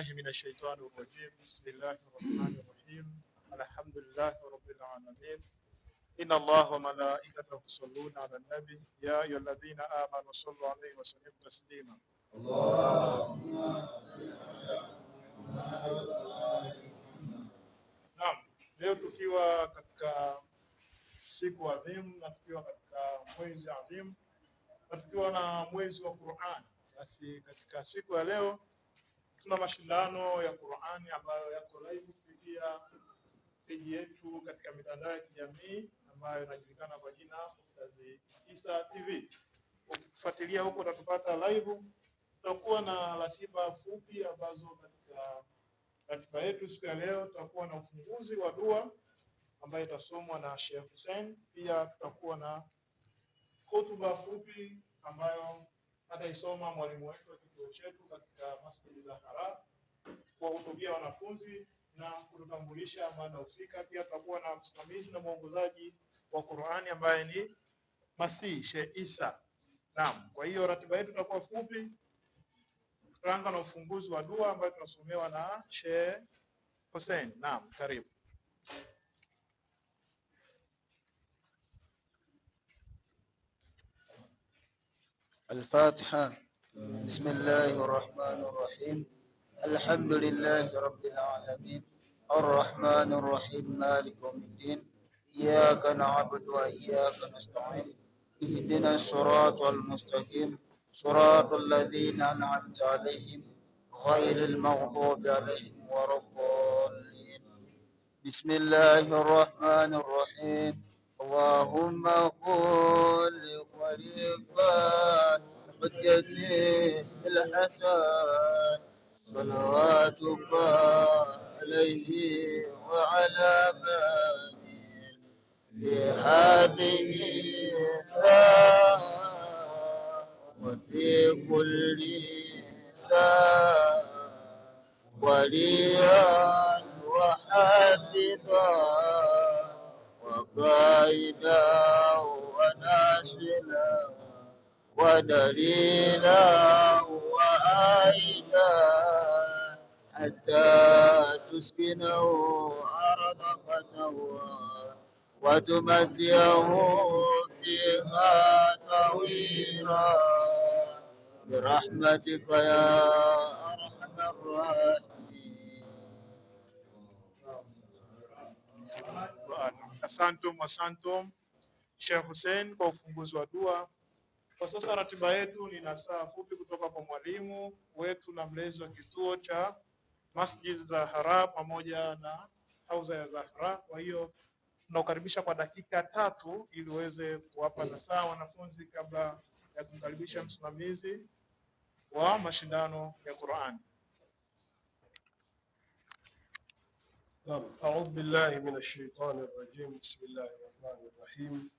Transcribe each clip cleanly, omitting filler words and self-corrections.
بالله من الشيطان الرجيم. بسم الله الرحمن الرحيم. الحمد لله رب العالمين. إن الله وملائكته يصلون على النبي يا أيها الذين آمنوا صلوا عليه وسلموا تسليما. اللهم صل على محمد. Naam, leo tukiwa katika siku adhimu na tukiwa katika mwezi adhimu na tukiwa na mwezi wa Qur'an, basi katika siku ya leo tuna mashindano ya Qur'ani ambayo yako live kupitia peji yetu katika mitandao ya kijamii ambayo inajulikana kwa jina Ustazi Isa TV. Ukifuatilia huko utatupata live. Tutakuwa na ratiba fupi ambazo katika ratiba yetu siku ya leo tutakuwa na ufunguzi wa dua ambayo itasomwa na Sheikh Hussein. Pia tutakuwa na hotuba fupi ambayo ataisoma mwalimu wetu wa kituo chetu katika Masjid Zahra kuwahutubia wanafunzi na kutambulisha mada husika. Pia tutakuwa na msimamizi na mwongozaji wa Qur'ani ambaye ni Masi Sheikh Isa. Naam, kwa hiyo ratiba yetu itakuwa fupi. Tutaanza na ufunguzi wa dua ambayo tunasomewa na Sheikh Hussein. Naam, karibu. الفاتحة. بسم الله الرحمن الرحيم. الحمد لله رب العالمين الرحمن الرحيم مالك يوم الدين إياك نعبد وإياك نستعين اهدنا الصراط المستقيم صراط الذين أنعمت عليهم غير المغضوب عليهم ولا الضالين. بسم الله الرحمن الرحيم. اللهم قل لطريقات حجتي الحسن صلواتك عليه وعلى من في هذه الساعة وفي كل ساعة وليا وحافظا وقائدا وناصرا ودليلا وآيدا حتى تسكنه أرضك تهوى وتمتعه فيها طويلا برحمتك يا أرحم الراحمين. Asantum Sheikh Hussein kwa ufunguzi wa dua. Kwa sasa ratiba yetu ni nasaa fupi kutoka kwa mwalimu wetu na mlezi wa kituo cha Masjid Zahra pamoja na Hauza ya Zahra. Kwa hiyo tunakukaribisha kwa dakika 3 ili uweze kuwapa nasaa wanafunzi kabla ya kumkaribisha msimamizi wa mashindano ya Qur'an. أعوذ بالله من الشيطان الرجيم. بسم الله الرحمن الرحيم.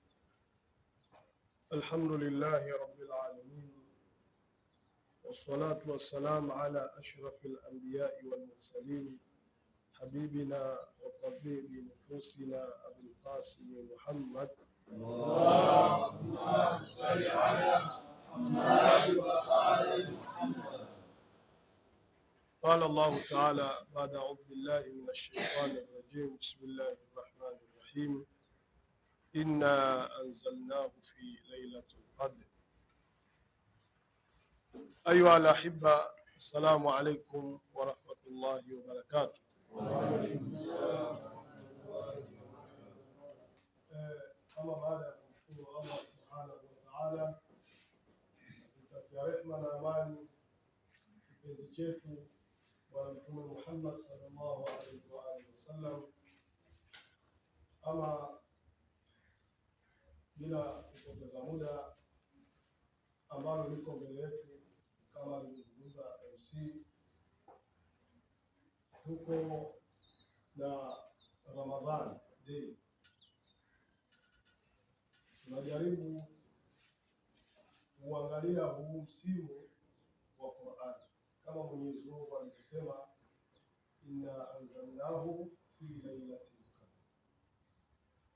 الحمد لله رب العالمين والصلاة والسلام على أشرف الأنبياء والمرسلين حبيبنا وطبيب نفوسنا أبي القاسم محمد. اللهم صل على محمد وآل محمد. قال الله تعالى بعد أعوذ بالله من الشيطان الرجيم. بسم الله الرحمن الرحيم. إنا أنزلناه في ليلة القدر. أيها الأحبة، السلام عليكم ورحمة الله وبركاته. وعليكم السلام ورحمة الله وبركاته. أما بعد نشكر الله سبحانه وتعالى kutakia rehema na amani kipenzi chetu Bwana Mtume Muhammad sallallahu alaihi wa alihi wasallam. Ama bila kupoteza muda, ambalo liko mbele yetu kama alivyozungumza MC, tuko na Ramadhan Day. Tunajaribu kuangalia huu msimu wa Qur'an kama Mwenyezi Mungu alivyosema, inna anzalnahu fi lailatul qadr.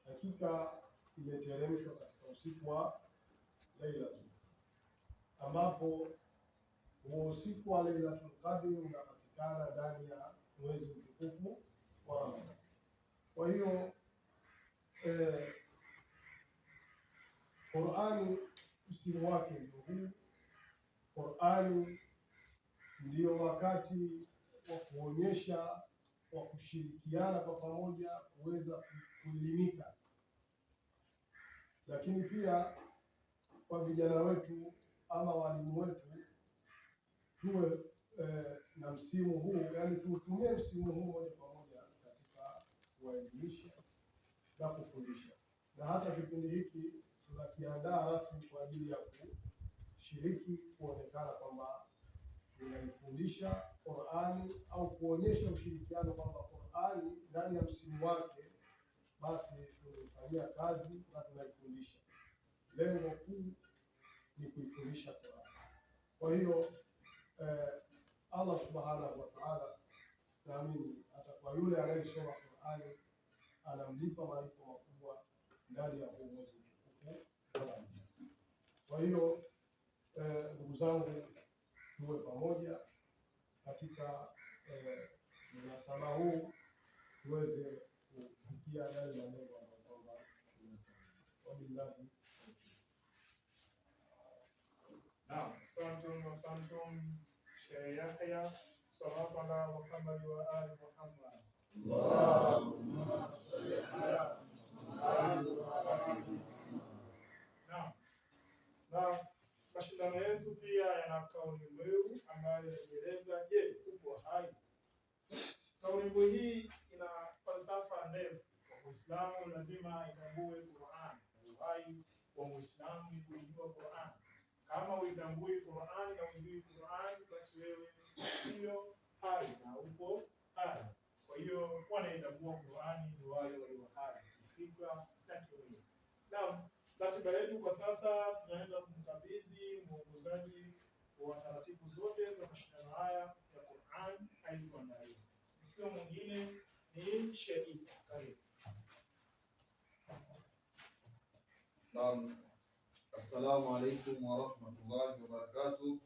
Hakika imeteremshwa katika usiku wa Lailatul, ambapo huo usiku wa Lailatul Qadr unapatikana yanapatikana ndani ya mwezi mtukufu wa Ramadhani. Kwa hiyo Qur'ani msimu wake ndio huu. Qur'ani ndio wakati wa kuonyesha, wa kushirikiana kwa pamoja kuweza kuelimika, lakini pia kwa vijana wetu ama walimu wetu tuwe na msimu huu, yani tuutumie msimu huu moja kwa moja katika kuwaelimisha na kufundisha, na hata kipindi hiki tunakiandaa rasmi kwa ajili ya kushiriki, kuonekana kwamba tunaifundisha Qur'ani au kuonyesha ushirikiano kwamba Qur'ani ndani ya msimu wake basi tunaifanyia kazi na tunaifundisha. Lengo kuu ni kuifundisha Qur'ani. Kwa hiyo Allah subhanahu wa ta'ala, naamini hata kwa yule anayesoma Qur'ani anamlipa malipo makubwa ndani ya huu mwezi mtukufu. Kwa hiyo ndugu zangu, tuwe pamoja katika mnasaba huu tuweze kufikia yale malengo ambayo kwamba wabillahi. Naam, asante Sheikh Yahya, salatu ala Muhammad wa ali Muhammad. Allahumma salli ala Muhammad wa ali Muhammad. Naam. Na mashindano yetu pia yana kauli mbiu ambayo inaeleza, je, upo hai? Kauli mbiu hii ina falsafa ndefu. Uislamu lazima itambue Qur'an. Uhai wa Muislamu ni kujua Qur'an. Kama uitambui Qur'an na ujui Qur'an, basi wewe sio hai na upo hai. Kwa hiyo wanaitambua Qur'an ni wale walio hai kifikra na kimwili. Naam. Ratiba yetu kwa sasa, tunaenda kumkabidhi mwongozaji wa taratibu zote za mashindano haya ya Qur'an alizoandaliwa. Sio mwingine ni Sheikh Isa. Karibu. Naam. Assalamu alaykum wa rahmatullahi wa barakatuh.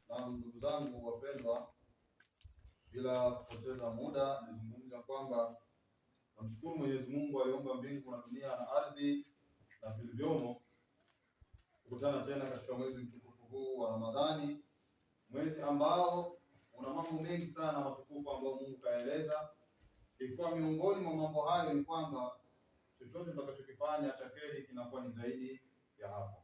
Naam, ndugu zangu wapendwa, bila kupoteza muda nizungumze kwamba namshukuru Mwenyezi Mungu aliyeumba mbingu na dunia na ardhi na vilivyomo, kukutana tena katika mwezi mtukufu huu wa Ramadhani, mwezi ambao una mambo mengi sana matukufu ambayo Mungu kaeleza. Ikiwa miongoni mwa mambo hayo ni kwamba chochote tutakachokifanya cha kheri kinakuwa ni zaidi ya hapo.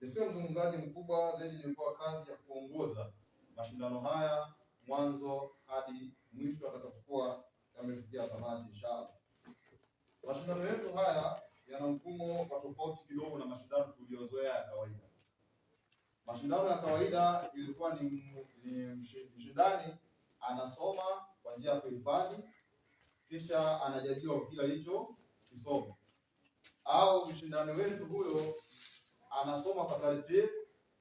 Nisiwe mzungumzaji mkubwa zaidi, nilikuwa kazi ya kuongoza mashindano haya mwanzo hadi mwisho atakapokuwa yamefikia tamati inshallah. Mashindano yetu haya yana mfumo wa tofauti kidogo na mashindano tuliyozoea ya kawaida. Mashindano ya kawaida ilikuwa ni mshindani anasoma kwa njia ya kuhifadhi, kisha anajadiliwa kila alicho kisoma, au mshindani wetu huyo anasoma kwa taratibu,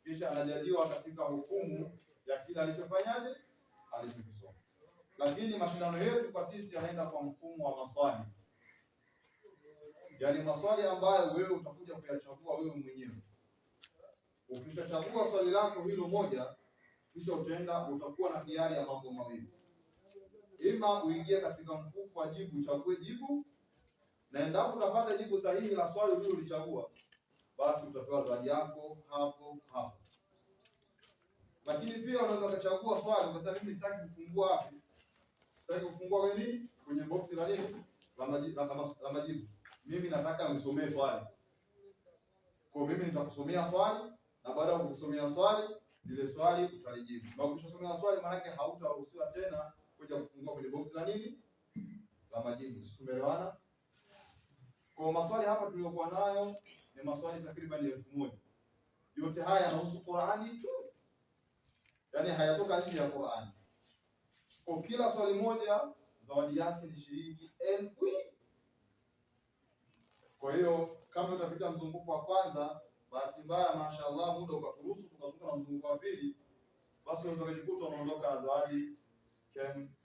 kisha anajadiliwa katika hukumu ya kila alichofanyaje alichokisoma. Lakini mashindano yetu kwa sisi yanaenda kwa mfumo wa maswali, yaani maswali ambayo wewe utakuja kuyachagua wewe mwenyewe. Ukishachagua swali lako hilo moja, kisha utakuwa na hiari ya mambo mawili: ima uingie katika mfuko wa jibu, uchague jibu, na endapo utapata jibu sahihi la swali ulilolichagua, basi utapewa zawadi yako hapo hapo. Lakini pia unaweza kuchagua swali ukasema, mimi sitaki kufungua wapi? Sitaki kufungua kwenye boksi la nini? La majibu. Mimi nataka nisomee swali. Kwa mimi nitakusomea swali, na baada ya kukusomea swali, lile swali utalijibu. Na ukishasomea swali, maana yake hautaruhusiwa tena kuja kufungua kwenye boksi la nini? La majibu. Tumeelewana? Kwa maswali hapa tuliokuwa nayo ni maswali takriban 1000. Yote haya yanahusu Qur'ani tu. Yaani hayatoka nje ya Qur'ani. Kwa kila swali moja zawadi yake ni shilingi 1000. Kwa hiyo kama utafika mzunguko wa kwanza, bahati mbaya mashaallah muda ukaturuhusu tukazunguka na mzunguko wa pili, basi unaweza kujikuta unaondoka na zawadi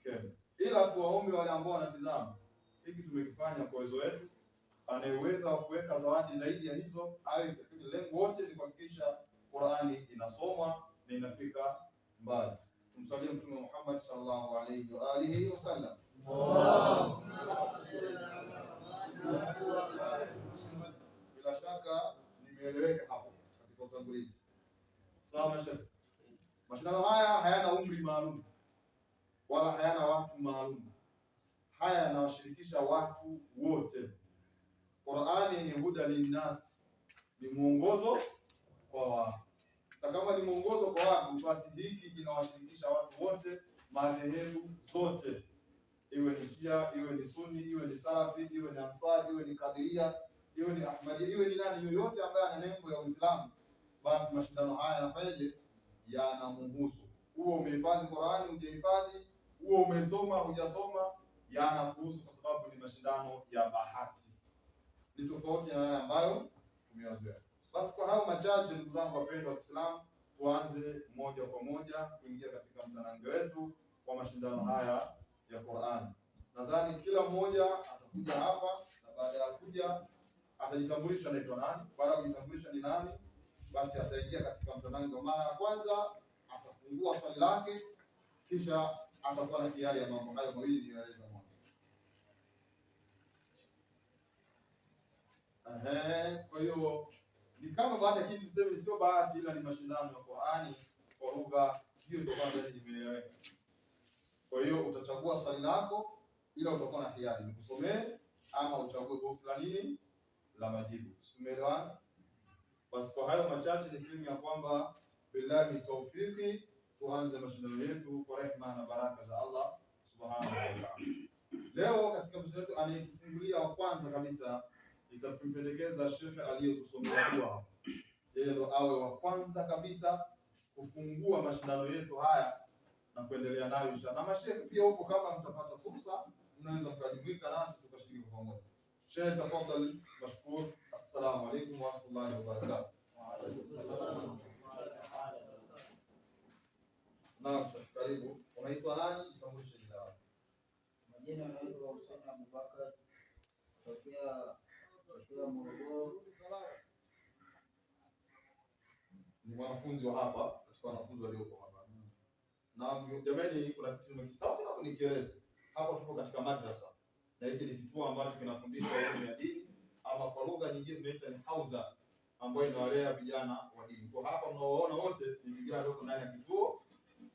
kem. Ila tuwaombe wale ambao wanatizama, hiki tumekifanya kwa uwezo wetu. Anayeweza kuweka zawadi zaidi ya hizo, au lengo wote ni kuhakikisha Qur'ani inasomwa na inafika mbali. Tumsalie Mtume Muhammad sallallahu alayhi wa alihi wasallam. Bila shaka nimeeleweka hapo katika utangulizi. Sawa mashaka. Mashindano haya hayana umri maalum wala hayana watu maalum. Haya yanawashirikisha watu wote. Qur'ani ni huda linnas, ni mwongozo kwa watu. Sasa kama ni mwongozo kwa watu, basi hiki kinawashirikisha watu wote, madhehebu zote, iwe ni Shia, iwe ni Sunni, iwe ni Salafi, iwe ni Ansari, iwe ni Kadiria, iwe ni Ahmadiyya, iwe ni nani yoyote ambaye ana nembo ya Uislamu, basi mashindano haya yanafanyaje? Yanamhusu. Huo umehifadhi Qur'ani, hujahifadhi, huo umesoma, hujasoma, yanakuhusu kwa sababu ni mashindano ya bahati. Ni tofauti na yale ambayo tumeyazoea. Basi kwa hayo machache, ndugu zangu wapendwa wa Kiislamu, tuanze moja kwa moja kuingia katika mtanange wetu wa mashindano haya ya Qur'ani. Nadhani kila mmoja atakuja hapa na baada ya kuja atajitambulisha anaitwa nani. Baada ya kujitambulisha ni nani, basi ataingia katika mtanange wa mara ya kwanza, atafungua swali lake, kisha atakuwa na hiari ya mambo hayo mawili niliyoeleza mwanzo. Kwa hiyo ni kama bahati, lakini tuseme sio bahati, ila ni mashindano ya Qur'ani kwa lugha hiyo, ndio kwanza imeeleweka. Kwa hiyo utachagua swali lako, ila utakuwa na hiari ni kusomee ama uchague box la nini la majibu. Tumeelewana? Basi kwa hayo machache niseme ya kwamba billahi tawfiki, tuanze mashindano yetu kwa rehema na baraka za Allah subhanahu wa ta'ala. Leo katika mashindano yetu anayetufungulia wa kwanza kabisa nitampendekeza shekhe aliyetusomea dua hapa. Yeye ndo awe wa kwanza kabisa kufungua mashindano yetu haya na kuendelea nayo inshallah. Na mashekhe pia huko, kama mtapata fursa, mnaweza mkajumuika nasi tukashiriki kwa pamoja. Sheikh, tafadhali mashukuru. Assalamu alaykum wa rahmatullahi wa barakatuh. Wa alaykum assalam. Naam, karibu. Unaitwa nani? Jitambulishe jina lako. Majina yanaitwa Hussein Abubakar kutokea Morogoro. Ni mwanafunzi wa hapa, katika wanafunzi walioko hapa. Na jamani, kuna kitu nimekisahau na kunikieleza. Hapa tupo katika madrasa. Na hiki ni kituo ambacho kinafundisha elimu ya dini, ama kwa lugha nyingine tunaita ni hauza, ambayo inawalea vijana wa dini. Kwa hapa mnaoona wote ni vijana walioko ndani ya kituo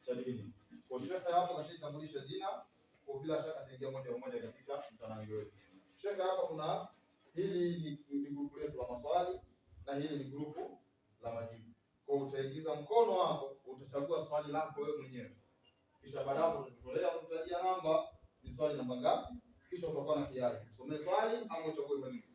cha dini. Kwa shekhe hapo kashitambulisha jina, kwa bila shaka ataingia moja kwa moja katika mtanange wetu. Shekhe hapa kuna hili ni grupu letu la maswali na hili ni grupu la majibu. Kwa utaingiza mkono wako, utachagua swali lako wewe mwenyewe. Kisha baada hapo utatolea, utajia namba, ni swali namba ngapi, kisha utakuwa na hiari kusomea swali au uchague majibu.